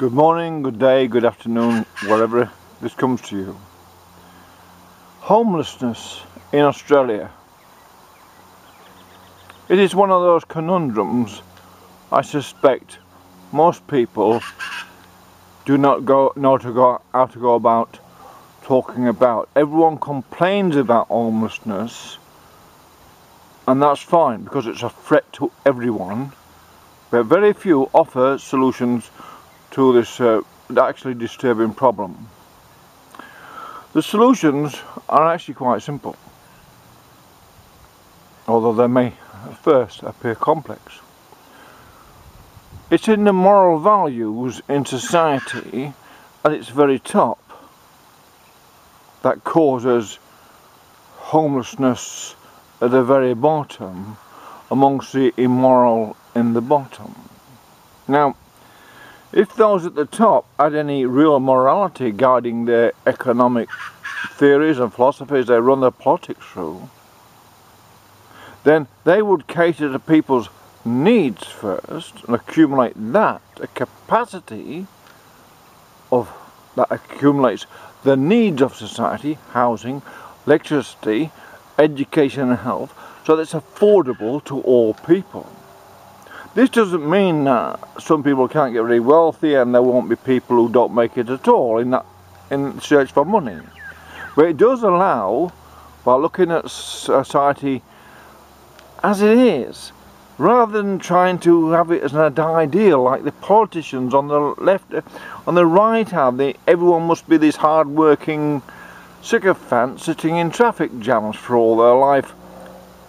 Good morning, good day, good afternoon, wherever this comes to you. Homelessness in Australia. It is one of those conundrums I suspect most people do not know how to go about talking about. Everyone complains about homelessness, and that's fine because it's a threat to everyone, but very few offer solutions to this actually disturbing problem. The solutions are actually quite simple, although they may at first appear complex. It's in the moral values in society at its very top that causes homelessness at the very bottom, amongst the immoral in the bottom. Now, if those at the top had any real morality guiding their economic theories and philosophies they run their politics through, then they would cater to people's needs first and accumulate that, a capacity of that accumulates the needs of society, housing, electricity, education and health, so that it's affordable to all people. This doesn't mean that some people can't get really wealthy and there won't be people who don't make it at all in search for money. But it does allow, by looking at society as it is, rather than trying to have it as an ideal like the politicians on the left, on the right hand, everyone must be this hard-working sycophant sitting in traffic jams for all their life.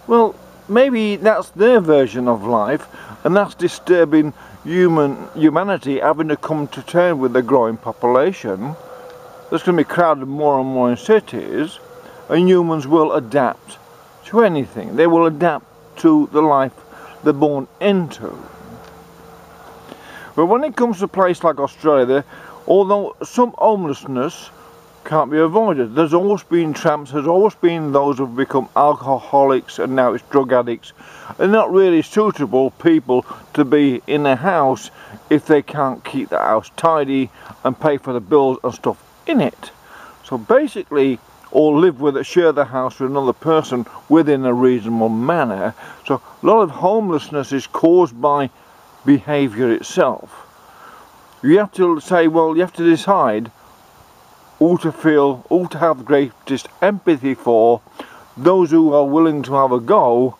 Well, maybe that's their version of life, and that's disturbing humanity having to come to terms with the growing population that's going to be crowded more and more in cities, and humans will adapt to anything. They will adapt to the life they're born into. But when it comes to a place like Australia, although some homelessness can't be avoided, there's always been tramps, there's always been those who've become alcoholics and now it's drug addicts. They're not really suitable people to be in a house if they can't keep the house tidy and pay for the bills and stuff in it. So basically, or live with it, share the house with another person within a reasonable manner. So a lot of homelessness is caused by behaviour itself. You have to say, well, you have to decide who to have the greatest empathy for, those who are willing to have a go,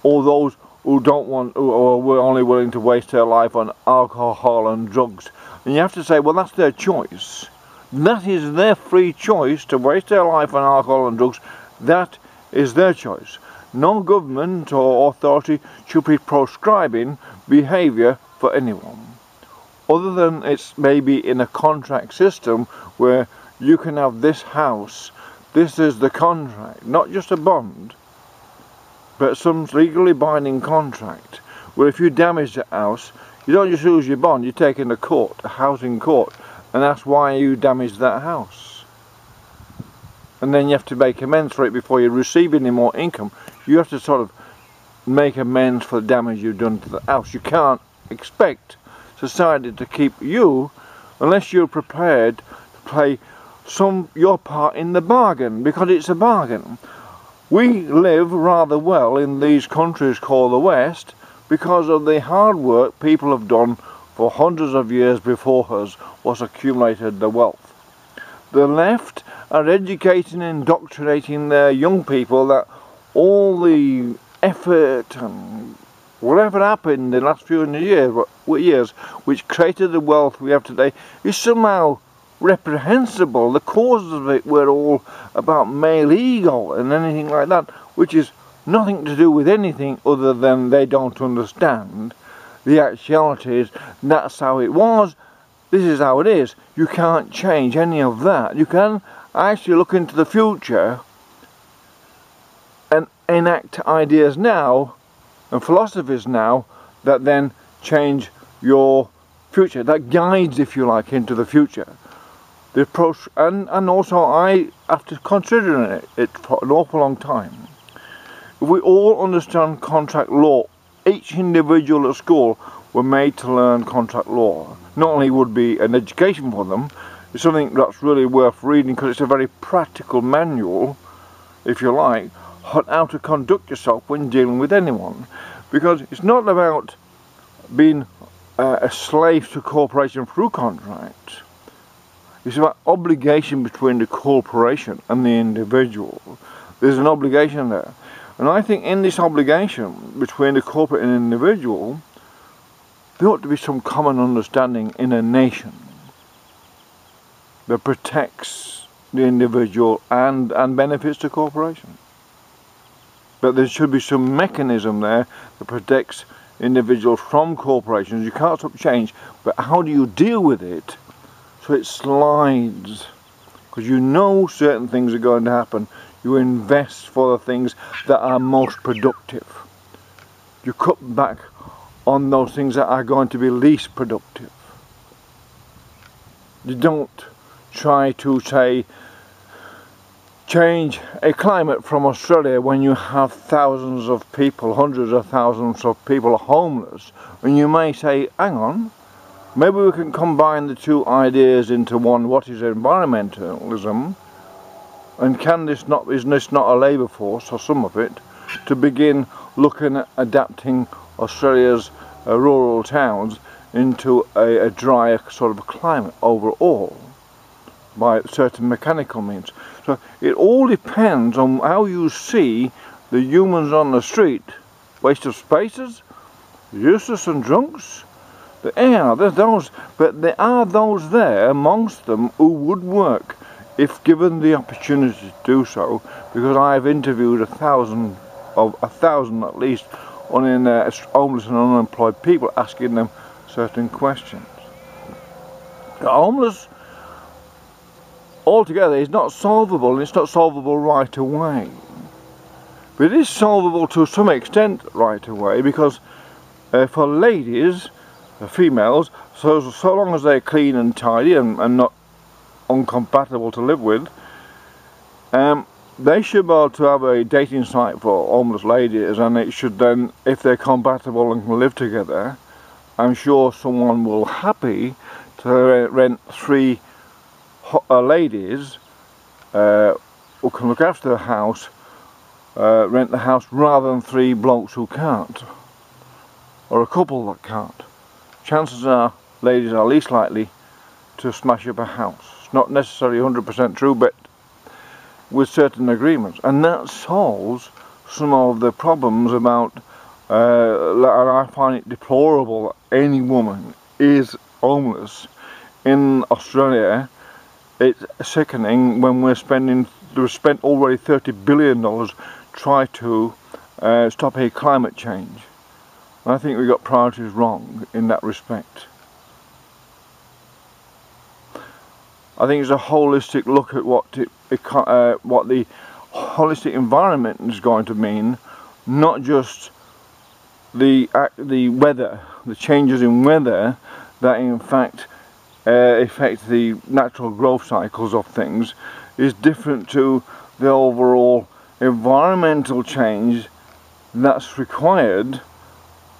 or those who are only willing to waste their life on alcohol and drugs. And you have to say, well, that's their choice. That is their free choice to waste their life on alcohol and drugs. That is their choice. No government or authority should be prescribing behaviour for anyone, other than it's maybe in a contract system where you can have this house, this is the contract, not just a bond, but some legally binding contract, where if you damage the house, you don't just lose your bond, you take it to court, a housing court, and that's why you damaged that house. And then you have to make amends for it before you receive any more income. You have to sort of make amends for the damage you've done to the house. You can't expect society to keep you unless you're prepared to play your part in the bargain, because it's a bargain. We live rather well in these countries called the West because of the hard work people have done for hundreds of years before us, was accumulated the wealth. The left are educating and indoctrinating their young people that all the effort and whatever happened in the last few years which created the wealth we have today is somehow reprehensible. The causes of it were all about male ego and anything like that, which is nothing to do with anything other than they don't understand the actuality is that's how it was, this is how it is. You can't change any of that. You can actually look into the future and enact ideas now and philosophies now that then change your future, that guides, if you like, into the future. The approach, and also I, after considering it for an awful long time, if we all understand contract law, each individual at school were made to learn contract law. Not only would be an education for them, it's something that's really worth reading because it's a very practical manual, if you like, on how to conduct yourself when dealing with anyone. Because it's not about being a slave to corporation through contract. It's about obligation between the corporation and the individual. There's an obligation there. And I think in this obligation between the corporate and the individual, there ought to be some common understanding in a nation that protects the individual and benefits the corporation. But there should be some mechanism there that protects individuals from corporations. You can't stop change, but how do you deal with it so it slides? Because you know certain things are going to happen. You invest for the things that are most productive. You cut back on those things that are going to be least productive. You don't try to, say, change a climate from Australia when you have thousands of people, hundreds of thousands of people homeless, and you may say, hang on, maybe we can combine the two ideas into one. What is environmentalism, and is this not a labour force, or some of it, to begin looking at adapting Australia's rural towns into a drier sort of climate overall by certain mechanical means. So it all depends on how you see the humans on the street. Waste of spaces, useless and drunks. There's those, but there are those there amongst them who would work if given the opportunity to do so, because I've interviewed 1,000 at least on homeless and unemployed people, asking them certain questions. The homeless altogether is not solvable, and it's not solvable right away. But it is solvable to some extent right away, because for ladies, females, so long as they're clean and tidy and not incompatible to live with, they should be able to have a dating site for homeless ladies, and it should then, if they're compatible and can live together, I'm sure someone will happy to rent 3 ladies who can look after the house, rent the house, rather than 3 blokes who can't, or a couple that can't. Chances are ladies are least likely to smash up a house. It's not necessarily 100% true, but with certain agreements, and that solves some of the problems about, and I find it deplorable that any woman is homeless in Australia. It's sickening when we've spent already $30 billion trying to stop a climate change. And I think we got priorities wrong in that respect. I think it's a holistic look at what the holistic environment is going to mean, not just the weather, the changes in weather that in fact affect the natural growth cycles of things, is different to the overall environmental change that's required,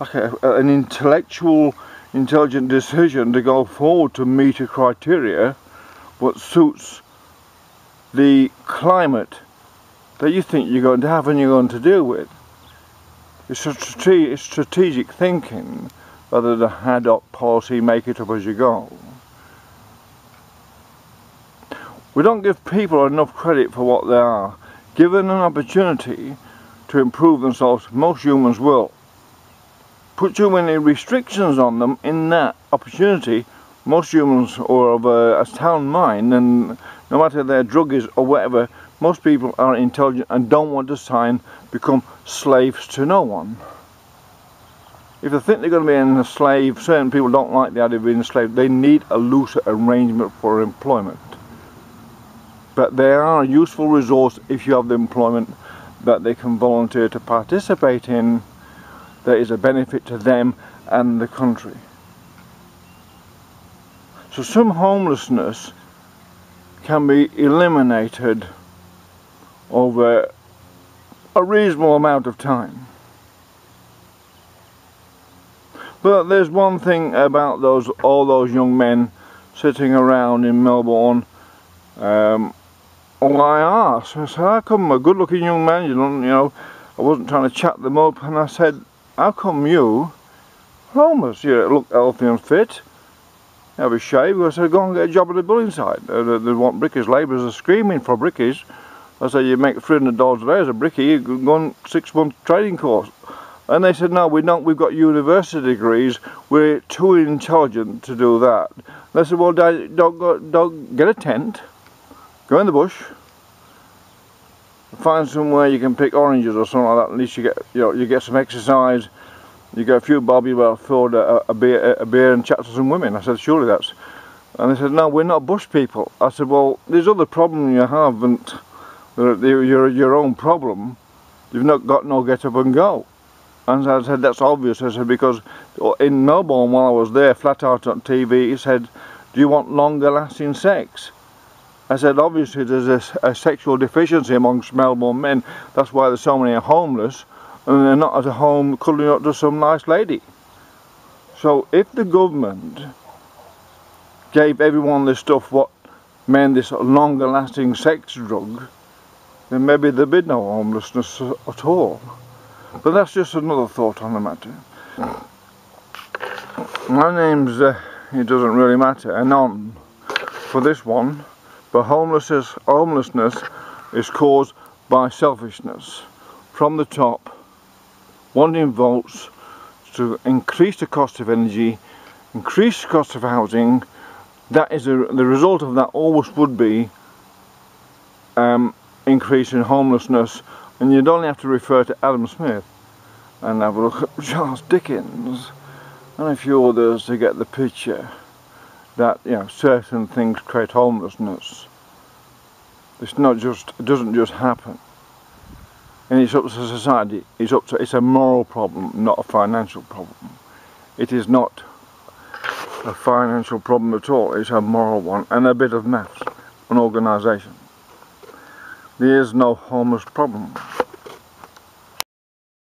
like an intelligent decision to go forward to meet a criteria what suits the climate that you think you're going to have and you're going to deal with. It's strategic thinking rather than ad hoc policy, make it up as you go. We don't give people enough credit for what they are. Given an opportunity to improve themselves, most humans will. Put too many restrictions on them in that opportunity, most humans are of a sound mind, and no matter their drug is or whatever, most people are intelligent and don't want to become slaves to no one. If they think they're going to be a slave, certain people don't like the idea of being a slave. They need a looser arrangement for employment. But they are a useful resource if you have the employment that they can volunteer to participate in. That is a benefit to them and the country. So some homelessness can be eliminated over a reasonable amount of time. But there's one thing about all those young men sitting around in Melbourne. I asked, I said, how come a good looking young man, you know, I wasn't trying to chat them up, and I said, how come you homeless? You look healthy and fit, you have a shave. I said, go and get a job at the building site. They want brickies, labourers are screaming for brickies. I said, you make $300 a day as a brickie, you go on 6-month training course. And they said, no, we don't, we've got university degrees, we're too intelligent to do that. And I said, well, don't get a tent, go in the bush, find somewhere you can pick oranges or something like that. At least you get, you get some exercise, you get a few bob, you afford a beer and chat to some women. I said, surely that's... And they said, no, we're not bush people. I said, well, there's other problem you have, and you're your own problem. You've not got no get up and go. And I said, that's obvious. I said, because in Melbourne, while I was there, flat out on TV, he said, do you want longer lasting sex? I said, obviously there's a sexual deficiency amongst Melbourne men. That's why there's so many homeless, and they're not at a home cuddling up to some nice lady. So if the government gave everyone this stuff what meant this longer lasting sex drug, then maybe there'd be no homelessness at all. But that's just another thought on the matter. My name's, it doesn't really matter, Anon for this one. But homelessness is caused by selfishness from the top, wanting votes to increase the cost of energy, increase the cost of housing. That is the result of that always would be increase in homelessness. And you'd only have to refer to Adam Smith and have a look at Charles Dickens and a few others to get the picture that, you know, certain things create homelessness. It's not just, it doesn't just happen. And it's up to society, it's a moral problem, not a financial problem. It is not a financial problem at all, it's a moral one, and a bit of maths, an organisation. There is no homeless problem.